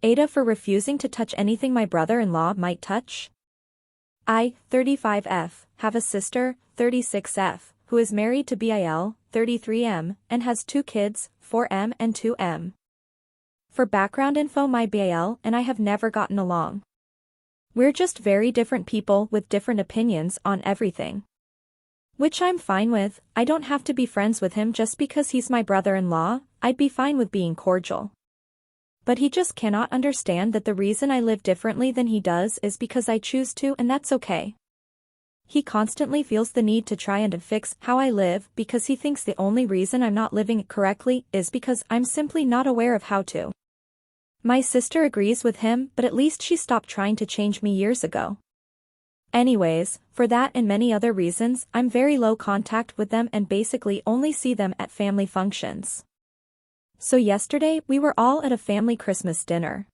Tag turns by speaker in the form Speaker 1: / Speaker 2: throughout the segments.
Speaker 1: Ada for refusing to touch anything my brother-in-law might touch. I, 35F, have a sister, 36F, who is married to Bil, 33M, and has 2 kids, 4M and 2M. For background info, my Bil and I have never gotten along. We're just very different people with different opinions on everything. Which I'm fine with. I don't have to be friends with him just because he's my brother-in-law. I'd be fine with being cordial. But he just cannot understand that the reason I live differently than he does is because I choose to, and that's okay. He constantly feels the need to try and fix how I live because he thinks the only reason I'm not living correctly is because I'm simply not aware of how to. My sister agrees with him, but at least she stopped trying to change me years ago. Anyways, for that and many other reasons, I'm very low contact with them and basically only see them at family functions. So yesterday, we were all at a family Christmas dinner.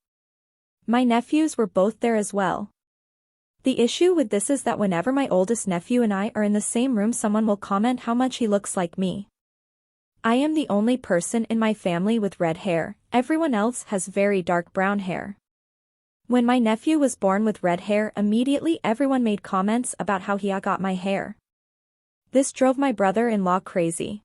Speaker 1: My nephews were both there as well. The issue with this is that whenever my oldest nephew and I are in the same room, someone will comment how much he looks like me. I am the only person in my family with red hair, everyone else has very dark brown hair. When my nephew was born with red hair, immediately everyone made comments about how he got my hair. This drove my brother-in-law crazy.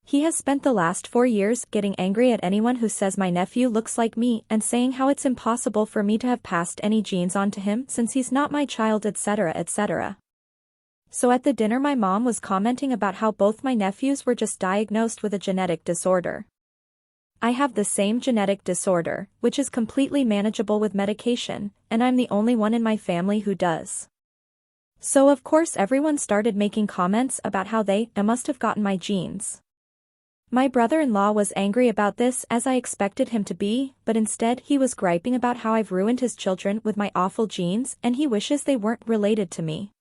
Speaker 1: He has spent the last 4 years getting angry at anyone who says my nephew looks like me and saying how it's impossible for me to have passed any genes on to him since he's not my child, etc., etc. So at the dinner, my mom was commenting about how both my nephews were just diagnosed with a genetic disorder. I have the same genetic disorder, which is completely manageable with medication, and I'm the only one in my family who does. So of course everyone started making comments about how they must have gotten my genes. My brother-in-law was angry about this, as I expected him to be, but instead he was griping about how I've ruined his children with my awful genes and he wishes they weren't related to me.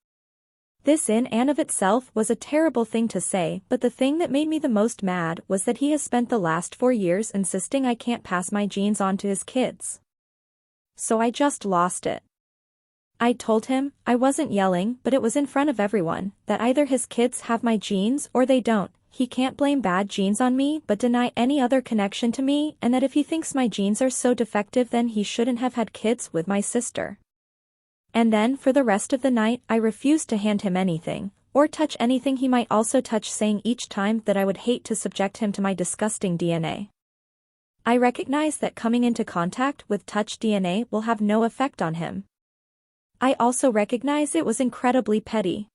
Speaker 1: This in and of itself was a terrible thing to say, but the thing that made me the most mad was that he has spent the last 4 years insisting I can't pass my genes on to his kids. So I just lost it. I told him, I wasn't yelling, but it was in front of everyone, that either his kids have my genes or they don't. He can't blame bad genes on me but deny any other connection to me, and that if he thinks my genes are so defective then he shouldn't have had kids with my sister. And then for the rest of the night I refused to hand him anything, or touch anything he might also touch, saying each time that I would hate to subject him to my disgusting DNA. I recognize that coming into contact with touch DNA will have no effect on him. I also recognize it was incredibly petty.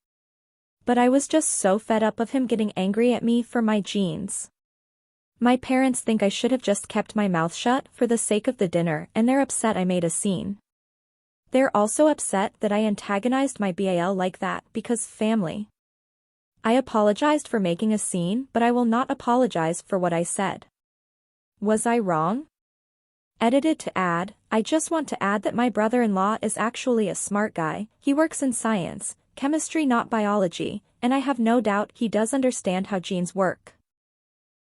Speaker 1: But I was just so fed up of him getting angry at me for my genes. My parents think I should have just kept my mouth shut for the sake of the dinner, and they're upset I made a scene. They're also upset that I antagonized my BAL like that because family. I apologized for making a scene, but I will not apologize for what I said. Was I wrong? Edited to add, I just want to add that my brother-in-law is actually a smart guy. He works in science, chemistry not biology, and I have no doubt he does understand how genes work.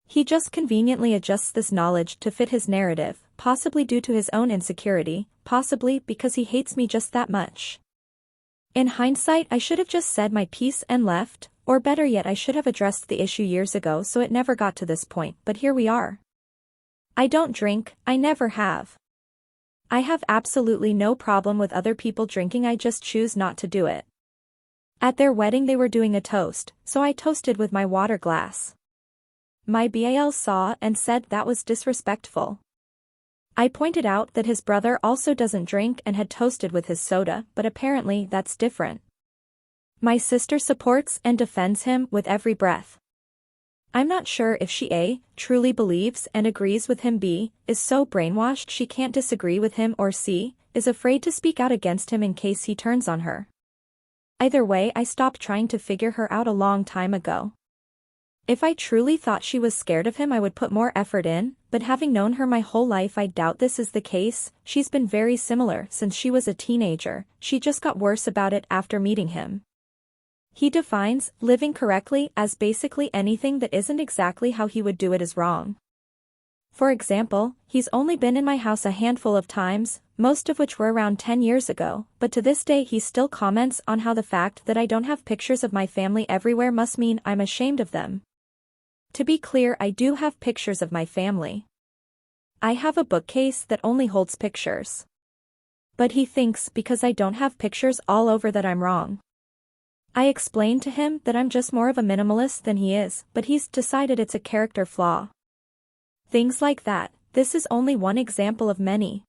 Speaker 1: He just conveniently adjusts this knowledge to fit his narrative, possibly due to his own insecurity, possibly because he hates me just that much. In hindsight, I should have just said my piece and left, or better yet I should have addressed the issue years ago so it never got to this point, but here we are. I don't drink, I never have. I have absolutely no problem with other people drinking, I just choose not to do it. At their wedding they were doing a toast, so I toasted with my water glass. My BAL saw and said that was disrespectful. I pointed out that his brother also doesn't drink and had toasted with his soda, but apparently that's different. My sister supports and defends him with every breath. I'm not sure if she A, truly believes and agrees with him, B, is so brainwashed she can't disagree with him, or C, is afraid to speak out against him in case he turns on her. Either way, I stopped trying to figure her out a long time ago. If I truly thought she was scared of him I would put more effort in, but having known her my whole life I doubt this is the case. She's been very similar since she was a teenager, she just got worse about it after meeting him. He defines living correctly as basically anything that isn't exactly how he would do it is wrong. For example, he's only been in my house a handful of times, most of which were around 10 years ago, but to this day he still comments on how the fact that I don't have pictures of my family everywhere must mean I'm ashamed of them. To be clear, I do have pictures of my family. I have a bookcase that only holds pictures. But he thinks because I don't have pictures all over that I'm wrong. I explained to him that I'm just more of a minimalist than he is, but he's decided it's a character flaw. Things like that. This is only one example of many.